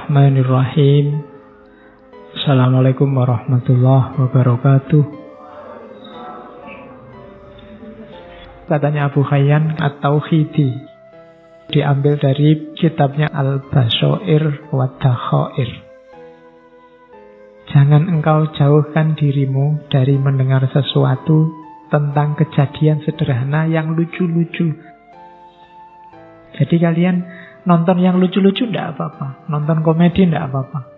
Bismillahirrahmanirrahim. Assalamualaikum warahmatullahi wabarakatuh. Katanya Abu Hayyan At-Tauhidi, diambil dari kitabnya Al-Basair wa Dakhair. Jangan engkau jauhkan dirimu dari mendengar sesuatu tentang kejadian sederhana yang lucu-lucu. Jadi kalian nonton yang lucu-lucu tidak apa-apa, nonton komedi tidak apa-apa.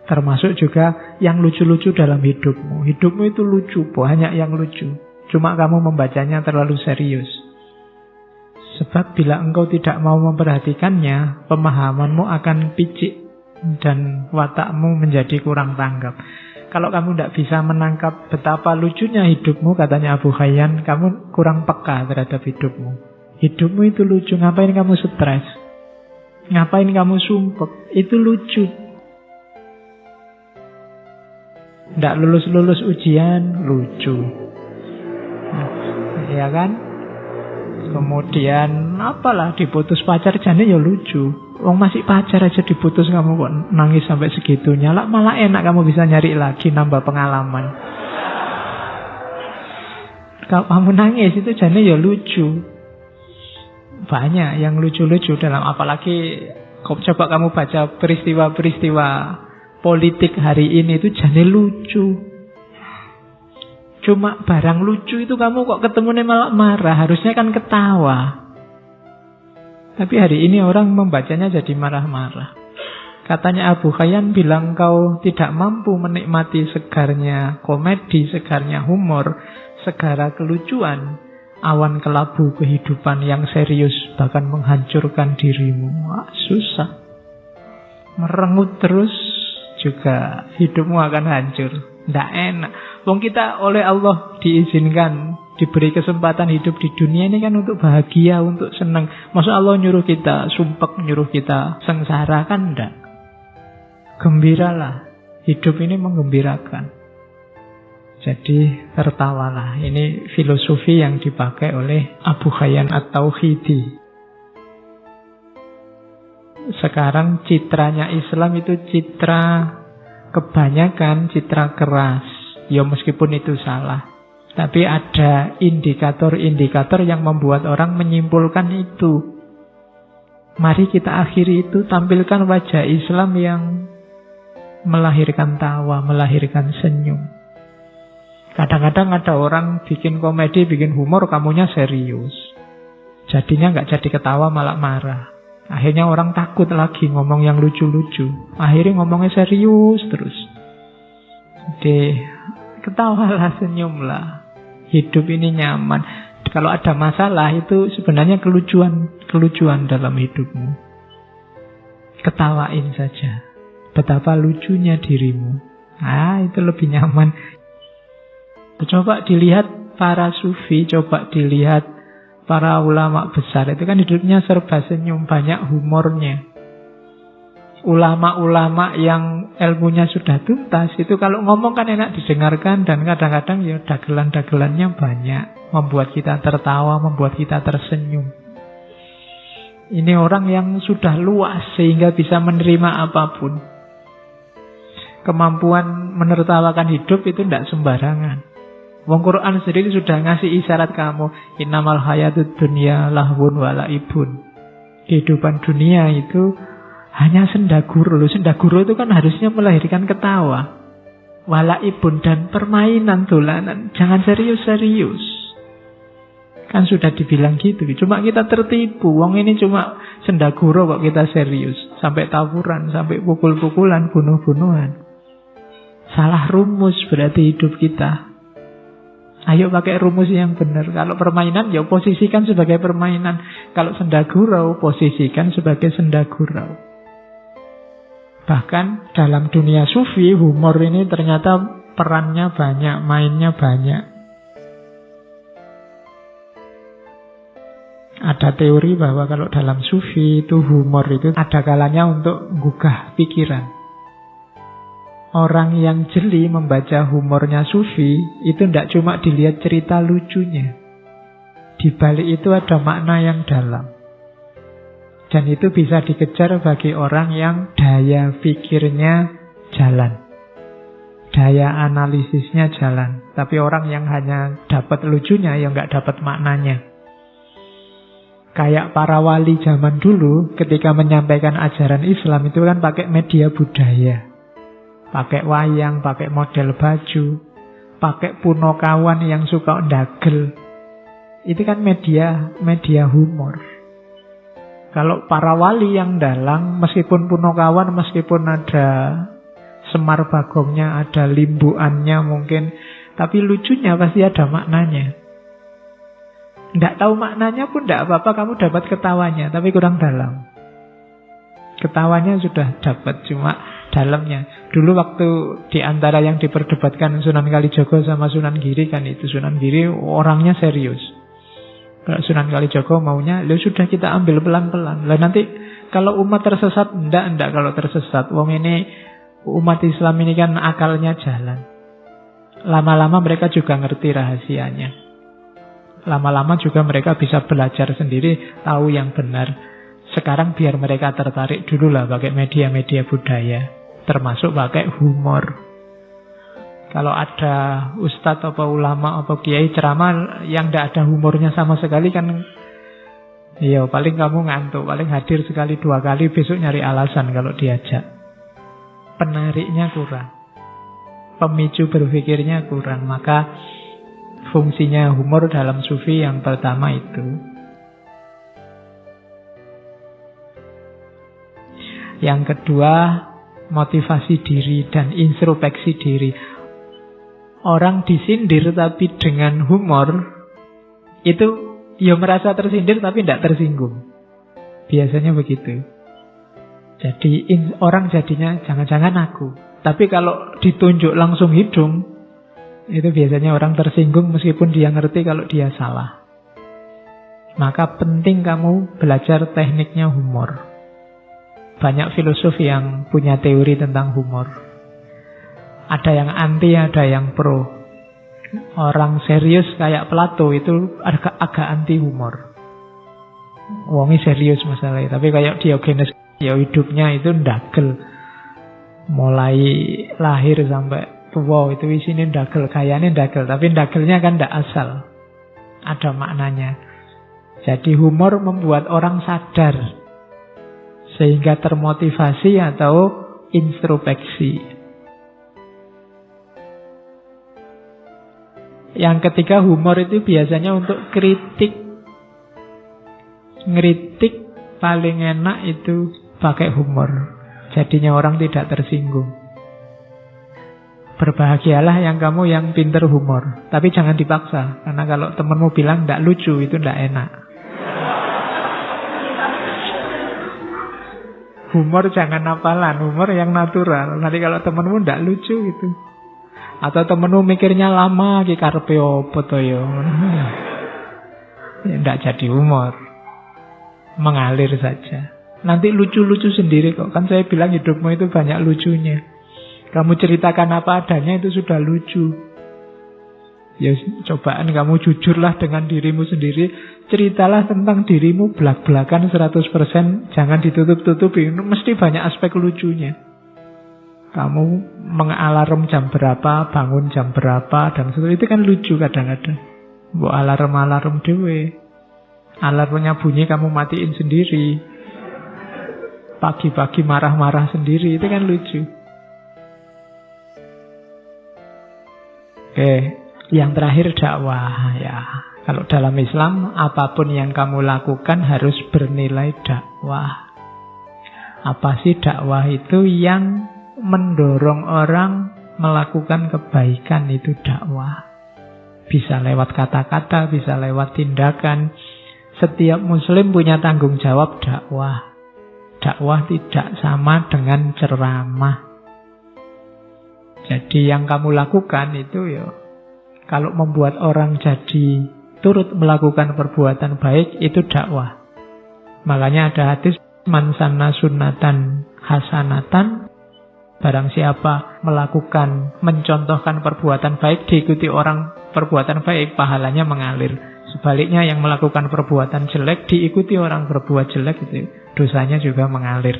Termasuk juga yang lucu-lucu dalam hidupmu. Hidupmu itu lucu, banyak yang lucu. Cuma kamu membacanya terlalu serius. Sebab bila engkau tidak mau memperhatikannya, pemahamanmu akan picik dan watakmu menjadi kurang tanggap. Kalau kamu tidak bisa menangkap betapa lucunya hidupmu, katanya Abu Hayyan, kamu kurang peka terhadap hidupmu. Hidupmu itu lucu, ngapain kamu stres? Ngapain kamu sumpek? Itu lucu. Tidak lulus-lulus ujian, lucu. Ya kan? Kemudian apalah diputus pacar, jane ya lucu. Wong masih pacar aja diputus, kamu kok nangis sampai segitunya. Lah malah enak kamu bisa nyari lagi, nambah pengalaman. Kalau kamu nangis itu jane ya lucu. Banyak yang lucu-lucu dalam, apalagi coba kamu baca peristiwa-peristiwa politik hari ini, itu jane lucu. Cuma barang lucu itu kamu kok ketemunya malah marah, harusnya kan ketawa. Tapi hari ini orang membacanya jadi marah-marah. Katanya Abu Hayyan bilang, kau tidak mampu menikmati segarnya komedi, segarnya humor, segara kelucuan, awan kelabu kehidupan yang serius bahkan menghancurkan dirimu. Wah, susah. Merengut terus juga hidupmu akan hancur. Tidak enak. Wong kita oleh Allah diizinkan, diberi kesempatan hidup di dunia ini kan untuk bahagia, untuk senang. Masa Allah nyuruh kita sumpek, nyuruh kita sengsara? Kan enggak. Gembiralah. Hidup ini menggembirakan. Jadi tertawalah. Ini filosofi yang dipakai oleh Abu Hayyan At-Tauhidi. Sekarang citranya Islam itu citra kebanyakan citra keras. Ya meskipun itu salah, tapi ada indikator-indikator yang membuat orang menyimpulkan itu. Mari kita akhiri itu, tampilkan wajah Islam yang melahirkan tawa, melahirkan senyum. Kadang-kadang ada orang bikin komedi, bikin humor, kamunya serius. Jadinya nggak jadi ketawa, malah marah. Akhirnya orang takut lagi ngomong yang lucu-lucu. Akhirnya ngomongnya serius terus. Jadi ketawalah, senyumlah. Hidup ini nyaman. Kalau ada masalah itu sebenarnya kelucuan dalam hidupmu. Ketawain saja. Betapa lucunya dirimu. Itu lebih nyaman. Coba dilihat para sufi, coba dilihat para ulama besar. Itu kan hidupnya serba senyum, banyak humornya. Ulama-ulama yang ilmunya sudah tuntas, itu kalau ngomong kan enak didengarkan. Dan kadang-kadang ya dagelan-dagelannya banyak, membuat kita tertawa, membuat kita tersenyum. Ini orang yang sudah luas sehingga bisa menerima apapun. Kemampuan menertawakan hidup itu tidak sembarangan. Wong Quran sendiri sudah ngasih isyarat kamu, innamal hayatud dunya lahwun wa laibun. Kehidupan dunia itu hanya sendaguru. Sendaguru itu kan harusnya melahirkan ketawa, walaibun, dan permainan, dolanan. Jangan serius-serius. Kan sudah dibilang gitu. Cuma kita tertipu. Wong ini cuma sendaguru kok kita serius. Sampai tawuran, sampai pukul-pukulan, bunuh-bunuhan. Salah rumus berarti hidup kita. Ayo pakai rumus yang benar. Kalau permainan, ya posisikan sebagai permainan. Kalau sendagurau, posisikan sebagai sendagurau. Bahkan dalam dunia sufi, humor ini ternyata perannya banyak, mainnya banyak. Ada teori bahwa kalau dalam sufi itu humor itu ada kalanya untuk menggugah pikiran. Orang yang jeli membaca humornya sufi itu tidak cuma dilihat cerita lucunya. Di balik itu ada makna yang dalam. Dan itu bisa dikejar bagi orang yang daya pikirnya jalan, daya analisisnya jalan. Tapi orang yang hanya dapat lucunya, ya nggak dapat maknanya. Kayak para wali zaman dulu ketika menyampaikan ajaran Islam itu kan pakai media budaya. Pakai wayang, pakai model baju, pakai punokawan yang suka ndagel. Itu kan media humor. Kalau para wali yang dalang, meskipun punokawan, meskipun ada Semar Bagongnya, ada limbuannya mungkin, tapi lucunya pasti ada maknanya. Nggak tahu maknanya pun nggak apa-apa, kamu dapat ketawanya, tapi kurang dalam. Ketawanya sudah dapat, cuma dalamnya. Dulu waktu di antara yang diperdebatkan Sunan Kalijaga sama Sunan Giri kan itu, Sunan Giri orangnya serius. Kalau Sunan Kalijaga maunya, ya sudah kita ambil pelan-pelan. Lah nanti kalau umat tersesat, enggak kalau tersesat. Wong ini, umat Islam ini kan akalnya jalan. Lama-lama mereka juga ngerti rahasianya. Lama-lama juga mereka bisa belajar sendiri, tahu yang benar. Sekarang biar mereka tertarik dulu lah pakai media-media budaya. Termasuk pakai humor. Kalau ada ustadz atau ulama atau kiai ceramah yang tidak ada humornya sama sekali kan, ya paling kamu ngantuk, paling hadir sekali 2 kali, besok nyari alasan kalau diajak. Penariknya kurang, pemicu berpikirnya kurang. Maka fungsinya humor dalam sufi yang pertama itu. Yang kedua, motivasi diri dan introspeksi diri. Orang disindir tapi dengan humor, itu ya merasa tersindir tapi tidak tersinggung. Biasanya begitu. Jadi orang jadinya jangan-jangan aku. Tapi kalau ditunjuk langsung hidung, itu biasanya orang tersinggung meskipun dia ngerti kalau dia salah. Maka penting kamu belajar tekniknya humor. Banyak filosof yang punya teori tentang humor. Ada yang anti, ada yang pro. Orang serius kayak Plato itu agak anti humor. Wongnya serius masalahnya. Tapi kayak Diogenes, ya hidupnya itu ndagel. Mulai lahir sampai tua itu isinya ndagel. Kayaknya ndagel, tapi ndagelnya kan ndak asal. Ada maknanya. Jadi humor membuat orang sadar. Sehingga termotivasi atau introspeksi. Yang ketiga, humor itu biasanya untuk kritik. Ngeritik paling enak itu pakai humor. Jadinya orang tidak tersinggung. Berbahagialah yang kamu yang pinter humor. Tapi jangan dipaksa. Karena kalau temenmu bilang tidak lucu, itu tidak enak. Humor jangan hafalan, humor yang natural. Nanti kalau temenmu tidak lucu gitu. Atau temenmu mikirnya lama, ki karepe opo to yo. Ya ndak jadi humor. Mengalir saja. Nanti lucu-lucu sendiri kok. Kan saya bilang hidupmu itu banyak lucunya. Kamu ceritakan apa adanya itu sudah lucu. Ya cobaan kamu jujurlah dengan dirimu sendiri. Ceritalah tentang dirimu belak-belakan 100%. Jangan ditutup-tutupi. Mesti banyak aspek lucunya. Kamu mengalarm jam berapa, bangun jam berapa, dan seterusnya. Itu kan lucu kadang-kadang. Buat alarm-alarm dewe. Alarmnya bunyi kamu matiin sendiri. Pagi-pagi marah-marah sendiri. Itu kan lucu. Oke, yang terakhir dakwah ya. Kalau dalam Islam, apapun yang kamu lakukan harus bernilai dakwah. Apa sih dakwah itu? Yang mendorong orang melakukan kebaikan, itu dakwah. Bisa lewat kata-kata, bisa lewat tindakan. Setiap muslim punya tanggung jawab dakwah. Dakwah tidak sama dengan ceramah. Jadi yang kamu lakukan itu ya, kalau membuat orang jadi turut melakukan perbuatan baik, itu dakwah. Makanya ada hadis, man sanna sunnatan hasanatan, barang siapa melakukan, mencontohkan perbuatan baik, diikuti orang perbuatan baik, pahalanya mengalir. Sebaliknya yang melakukan perbuatan jelek diikuti orang berbuat jelek, itu dosanya juga mengalir.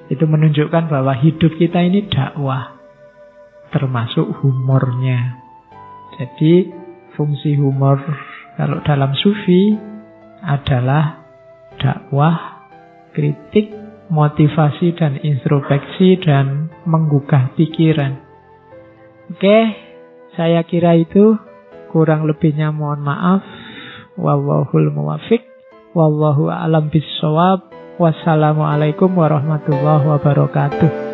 Itu menunjukkan bahwa hidup kita ini dakwah, termasuk humornya. Jadi fungsi humor kalau dalam sufi adalah dakwah, kritik, motivasi dan introspeksi dan menggugah pikiran. Oke, saya kira itu. Kurang lebihnya mohon maaf. Wallahul muwaffiq. Wallahu a'lam bissawab. Wassalamualaikum warahmatullahi wabarakatuh.